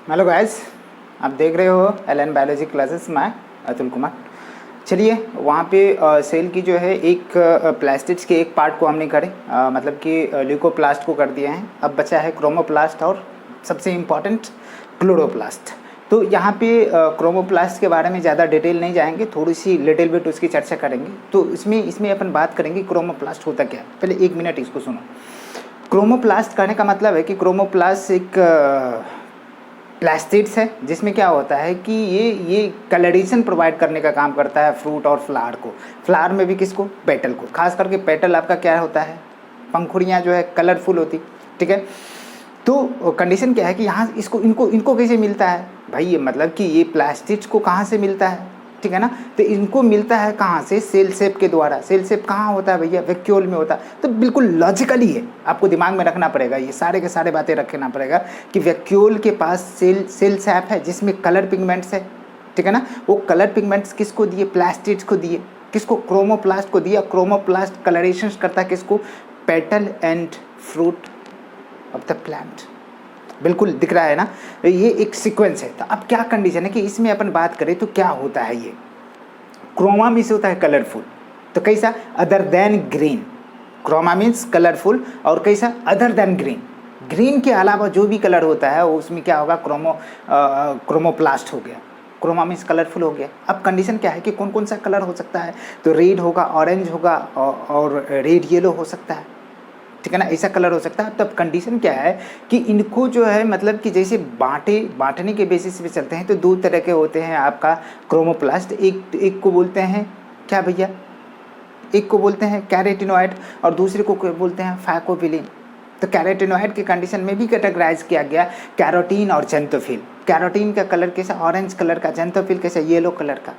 Hello guys, आप देख रहे हो एल बायोलॉजी क्लासेस। मैं अतुल कुमार। चलिए वहाँ पे सेल की जो है एक प्लास्टिक्स के एक पार्ट को हमने करे, मतलब कि ल्यूकोप्लास्ट को कर दिया है। अब बचा है क्रोमोप्लास्ट और सबसे इम्पॉर्टेंट क्लोरोप्लास्ट। तो यहाँ पे क्रोमोप्लास्ट के बारे में ज़्यादा डिटेल नहीं जाएंगे, थोड़ी सी लिटिल बिट उसकी चर्चा करेंगे। तो इसमें इसमें अपन बात करेंगे क्रोमोप्लास्ट होता क्या है। पहले 1 मिनट इसको सुनो। क्रोमोप्लास्ट कहने का मतलब है कि क्रोमोप्लास्ट एक प्लास्टिड्स है, जिसमें क्या होता है कि ये कलरेशन प्रोवाइड करने का काम करता है फ्रूट और फ्लावर को। फ्लावर में भी किसको? पेटल को। खास करके पेटल आपका क्या होता है, पंखुड़ियाँ जो है कलरफुल होती। ठीक है। तो कंडीशन क्या है कि यहाँ इसको इनको इनको कैसे मिलता है भाई, ये मतलब कि ये प्लास्टिड्स को कहाँ से मिलता है, ठीक है ना। तो इनको मिलता है कहाँ से? सेल सेप के द्वारा। सेल सेप कहाँ होता है भैया? वैक्यूल में होता है। तो बिल्कुल लॉजिकली है, आपको दिमाग में रखना पड़ेगा, ये सारे के सारे बातें रखना पड़ेगा कि वैक्यूल के पास सेल सेप है जिसमें कलर पिगमेंट्स है, ठीक है ना। वो कलर पिगमेंट्स किसको दिए? प्लास्टिड्स को दिए। किसको? क्रोमोप्लास्ट को दिया। क्रोमोप्लास्ट कलरेशन करता है किसको? Petal and fruit of the plant. बिल्कुल दिख रहा है ना, ये एक सीक्वेंस है। तो अब क्या कंडीशन है कि इसमें अपन बात करें तो क्या होता है, ये क्रोमा मीन्स होता है कलरफुल। तो कैसा? Other than green. Chroma means colourful, और कैसा? Other than green. ग्रीन के अलावा जो भी कलर होता है उसमें क्या होगा? क्रोमोप्लास्ट हो गया। क्रोमा मीन्स कलरफुल हो गया। अब कंडीशन क्या है कि कौन कौन सा कलर हो सकता है? तो रेड होगा, ऑरेंज होगा, और रेड येलो हो सकता है, ठीक है ना। ऐसा कलर हो सकता है। तब कंडीशन क्या है कि इनको जो है मतलब कि जैसे बांटने के बेसिस पे चलते हैं तो 2 तरह के होते हैं आपका क्रोमोप्लास्ट। एक को बोलते हैं क्या भैया? एक को बोलते हैं कैरोटिनॉइड और दूसरे को बोलते हैं फाइकोबिलिन। तो कैरोटिनॉइड की कंडीशन में भी कैटेगराइज किया गया कैरोटीन और जेंथोफिल। कैरोटीन का कलर कैसा? ऑरेंज कलर का। जेंथोफिल कैसा? येलो कलर का।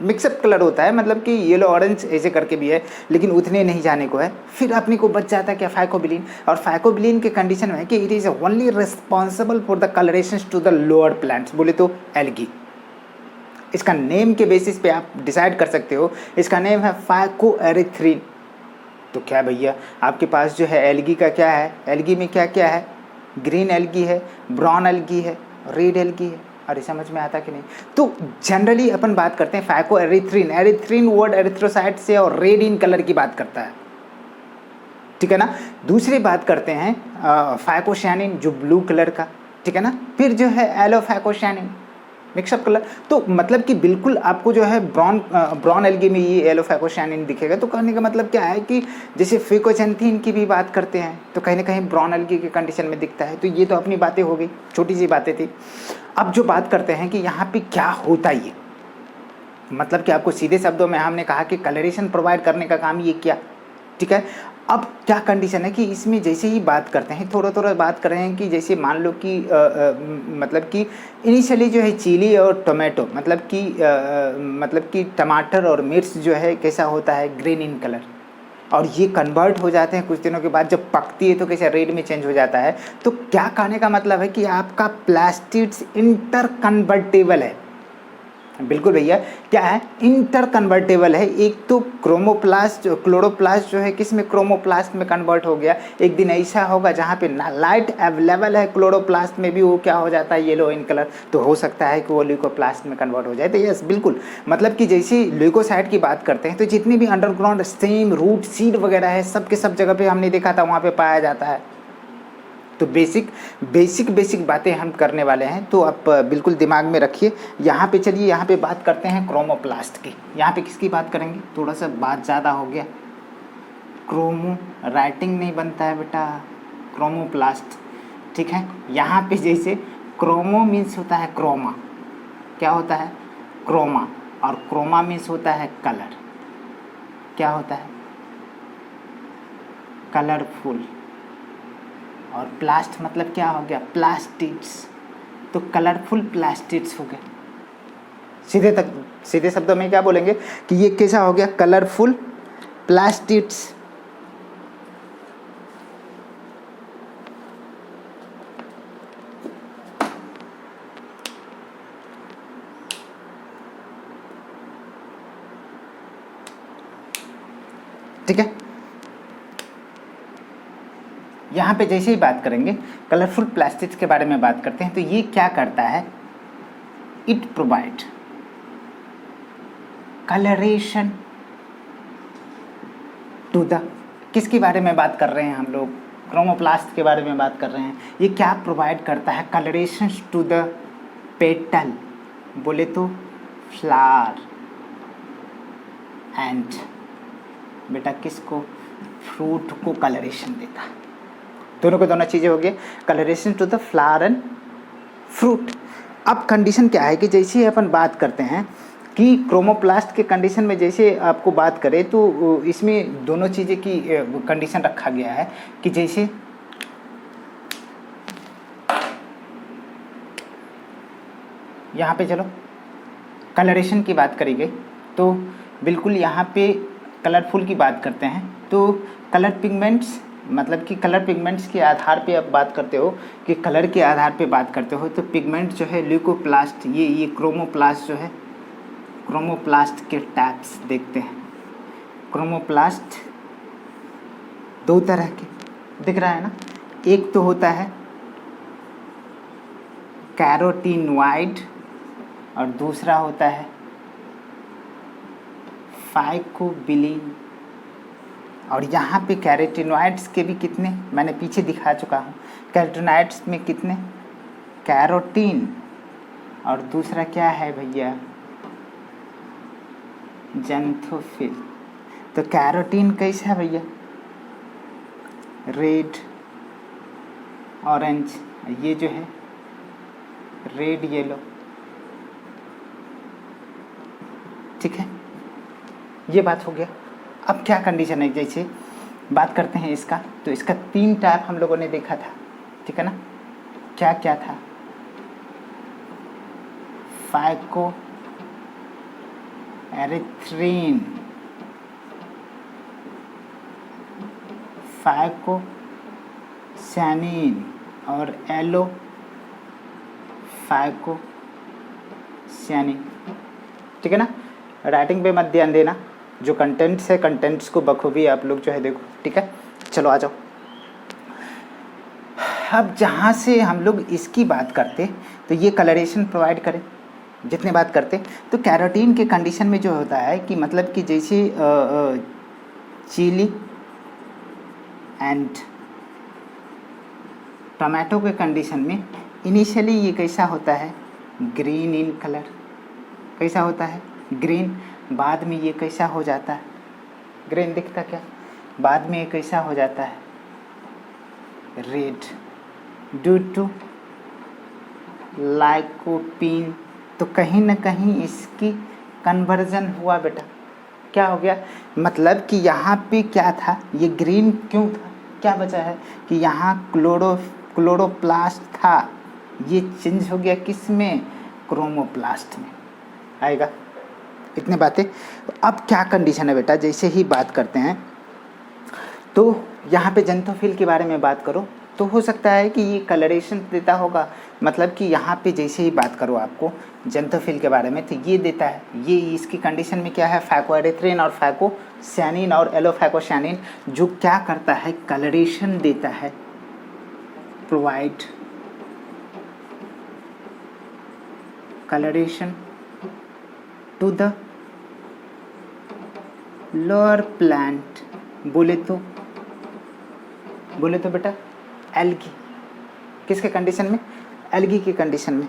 मिक्सअप कलर होता है, मतलब कि येलो ऑरेंज ऐसे करके भी है, लेकिन उतने नहीं जाने को है। फिर अपने को बच जाता है क्या? फाइकोबिलिन। और फाइकोबिलिन के कंडीशन में है कि it is only responsible for the colouration to the lower plants, बोले तो एल्गी। इसका नेम के बेसिस पे आप डिसाइड कर सकते हो। इसका नेम है फाइकोएरिथ्रिन। तो क्या भैया आपके पास जो है एल्गी का क्या है? एल्गी में क्या क्या है? ग्रीन एल्गी है, ब्राउन एल्गी है, रेड एल्गी है। अरे समझ में आता कि नहीं? तो जनरली अपन बात करते हैं फाइकोएरिथ्रिन। एरिथ्रिन वर्ड एरिथ्रोसाइट से और रेड इन कलर की बात करता है, ठीक है ना। दूसरी बात करते हैं फाइकोशैनिन, जो ब्लू कलर का, ठीक है ना। फिर जो है एलोफाइकोशैनिन, मिक्सअप कलर। तो मतलब कि बिल्कुल आपको जो है ब्राउन एल्गी में ये एलोफाइकोशैनिन दिखेगा। तो कहने का मतलब क्या है कि जैसे फिकोजेंथिन की भी बात करते हैं तो कहीं ना कहीं ब्राउन एल्गी के कंडीशन में दिखता है। तो ये तो अपनी बातें हो गई, छोटी सी बातें थी। अब जो बात करते हैं कि यहाँ पे क्या होता है, ये मतलब कि आपको सीधे शब्दों में हमने कहा कि कलरेशन प्रोवाइड करने का काम ये किया, ठीक है। अब क्या कंडीशन है कि इसमें जैसे ही बात करते हैं, थोड़ा थोड़ा बात कर रहे हैं कि जैसे मान लो कि मतलब कि इनिशियली जो है चिली और टोमेटो, मतलब कि टमाटर और मिर्च जो है कैसा होता है? Green in colour. और ये कन्वर्ट हो जाते हैं कुछ दिनों के बाद, जब पकती है तो कैसे रेड में चेंज हो जाता है। तो क्या कहने का मतलब है कि आपका प्लास्टिड्स इंटर कन्वर्टेबल है। बिल्कुल भैया, क्या है? इंटर कन्वर्टेबल है। एक तो क्रोमोप्लास्ट क्लोरोप्लास्ट जो है किस में? क्रोमोप्लास्ट में कन्वर्ट हो गया। एक दिन ऐसा होगा जहाँ पे लाइट अवेलेबल है क्लोरोप्लास्ट में भी, वो क्या हो जाता है? Yellow in colour. तो हो सकता है कि वो ल्यूकोप्लास्ट में कन्वर्ट हो जाए। तो यस बिल्कुल, मतलब कि जैसे ल्यूकोसाइट की बात करते हैं तो जितनी भी अंडरग्राउंड स्टेम, रूट, सीड वगैरह है, सब के सब जगह पे हमने देखा था वहाँ पे पाया जाता है। तो बेसिक बातें हम करने वाले हैं, तो आप बिल्कुल दिमाग में रखिए। यहाँ पे चलिए, यहाँ पे बात करते हैं क्रोमोप्लास्ट की। यहाँ पे किसकी बात करेंगे? थोड़ा सा बात ज़्यादा हो गया। क्रोमो राइटिंग नहीं बनता है बेटा, क्रोमोप्लास्ट, ठीक है। यहाँ पे जैसे क्रोमो मीन्स होता है क्रोमा। क्या होता है? क्रोमा। और क्रोमा मीन्स होता है कलर। क्या होता है? कलरफुल। और प्लास्ट मतलब क्या हो गया? प्लास्टिड्स। तो कलरफुल प्लास्टिड्स हो गए। सीधे शब्दों में क्या बोलेंगे कि ये कैसा हो गया? Colourful plastids. ठीक है। यहाँ पे जैसे ही बात करेंगे कलरफुल प्लास्टिक्स के बारे में बात करते हैं, तो ये क्या करता है, it provide colouration to the, किसके बारे में बात कर रहे हैं हम लोग, क्रोमोप्लास्ट के बारे में बात कर रहे हैं। ये क्या प्रोवाइड करता है, कलरेशन टू द पेटल, बोले तो फ्लावर, एंड बेटा किसको, फ्रूट को कलरेशन देता है। दोनों को दोनों चीज़ें हो गई, colouration to the flower and fruit. अब कंडीशन क्या है कि जैसे ही अपन बात करते हैं कि क्रोमोप्लास्ट के कंडीशन में जैसे आपको बात करें तो इसमें दोनों चीज़ें की कंडीशन रखा गया है कि जैसे यहाँ पे चलो कलरेशन की बात करी गई, तो बिल्कुल यहाँ पे कलरफुल की बात करते हैं, तो कलर पिगमेंट्स, मतलब कि कलर पिगमेंट्स के आधार पे आप बात करते हो कि कलर के आधार पे बात करते हो, तो पिगमेंट जो है ल्यूकोप्लास्ट, ये क्रोमोप्लास्ट जो है, क्रोमोप्लास्ट के टाइप्स देखते हैं। क्रोमोप्लास्ट दो तरह के दिख रहा है ना, एक तो होता है कैरोटीनॉइड और दूसरा होता है फाइकोबिलिन। और यहाँ पे कैरोटीनॉइड्स के भी कितने, मैंने पीछे दिखा चुका हूँ, कैरोटीनॉइड्स में कितने, कैरोटीन, और दूसरा क्या है भैया, ज़ैंथोफिल। तो कैरोटीन कैसा है भैया, रेड ऑरेंज, ये जो है रेड येलो, ठीक है, ये बात हो गया। अब क्या कंडीशन है, जैसे बात करते हैं इसका, तो इसका 3 टाइप हम लोगों ने देखा था, ठीक है ना, क्या क्या था, फाइको एरिथ्रीन, फाइको सैनिन और एलो फाइको सैनिन, ठीक है ना। राइटिंग पे मत ध्यान देना, जो कंटेंट्स है कंटेंट्स को बखूबी आप लोग जो है देखो, ठीक है। चलो आ जाओ, अब जहाँ से हम लोग इसकी बात करते तो ये कलरेशन प्रोवाइड करें, जितने बात करते तो कैरोटीन के कंडीशन में जो होता है कि मतलब कि जैसे चिली एंड टमाटो के कंडीशन में इनिशियली ये कैसा होता है, ग्रीन इन कलर, कैसा होता है ग्रीन, बाद में ये कैसा हो जाता है, ग्रीन दिखता क्या, बाद में ये कैसा हो जाता है रेड, ड्यू टू लाइकोपीन। तो कहीं ना कहीं इसकी कन्वर्जन हुआ बेटा, क्या हो गया, मतलब कि यहाँ पे क्या था, ये ग्रीन क्यों था, क्या बचा है कि यहाँ क्लोरोप्लास्ट था, ये चेंज हो गया किस में, क्रोमोप्लास्ट में, आएगा इतने बातें। अब क्या कंडीशन है बेटा, जैसे ही बात करते हैं तो यहाँ पे ज़ैंथोफिल के बारे में बात करो तो हो सकता है कि ये कलरेशन देता होगा, मतलब कि यहाँ पे जैसे ही बात करो आपको ज़ैंथोफिल के बारे में तो ये देता है, ये इसकी कंडीशन में क्या है, फाइकोएरिथ्रिन और फाइकोसैनिन और एलोफाइकोसैनिन, जो क्या करता है कलरेशन देता है, provide colouration to the lower plant, बोले तो बेटा एल्गी, किसके कंडीशन में, एल्गी की कंडीशन में।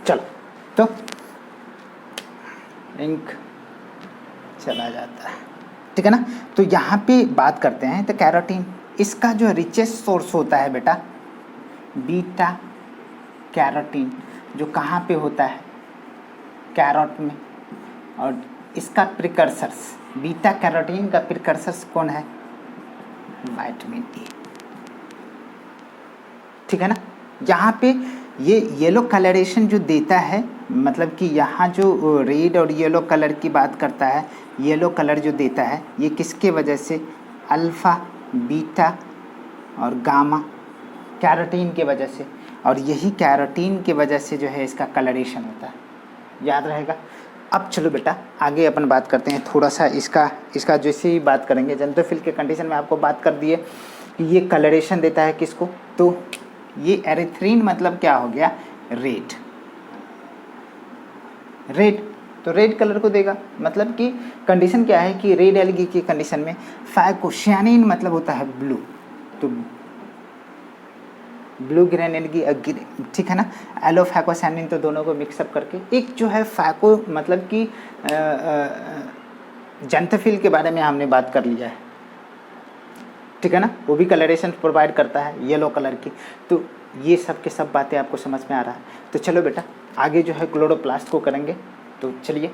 चलो तो इंक चला जाता है, ठीक है ना। तो यहाँ पे बात करते हैं तो कैरोटीन, इसका जो रिचेस्ट सोर्स होता है बेटा बीटा कैरोटीन, जो कहाँ पे होता है, कैरोट में, और इसका प्रिकर्सर्स, बीटा कैरोटीन का प्रिकर्सर्स कौन है, विटामिन डी, ठीक है ना। यहाँ पे ये येलो कलरेशन जो देता है मतलब कि यहाँ जो रेड और येलो कलर की बात करता है, येलो कलर जो देता है ये किसके वजह से, अल्फ़ा, बीटा और गामा, कैरोटीन के वजह से। और यही कैरोटीन के वजह से जो है इसका कलरेशन होता है, याद रहेगा। अब चलो बेटा आगे अपन बात करते हैं थोड़ा सा इसका जैसे ही बात करेंगे। ज़ेनथोफिल के कंडीशन में आपको बात कर दिए कि ये कलरेशन देता है किसको, तो ये एरिथ्रीन मतलब क्या हो गया, रेड। तो रेड कलर को देगा, मतलब कि कंडीशन क्या है कि रेड एल्गी की कंडीशन में फाइकोसायानिन मतलब होता है ब्लू, तो ब्लू ग्रेन एल्गी, ठीक है ना। एलोफैकोसायानिन तो दोनों को मिक्सअप करके एक जो है फैको, मतलब कि ज़ेनथोफिल के बारे में हमने बात कर लिया है, ठीक है ना। वो भी कलरेशन प्रोवाइड करता है येलो कलर की। तो ये सब के सब बातें आपको समझ में आ रहा है। तो चलो बेटा आगे जो है क्लोरोप्लास्ट को करेंगे, तो चलिए।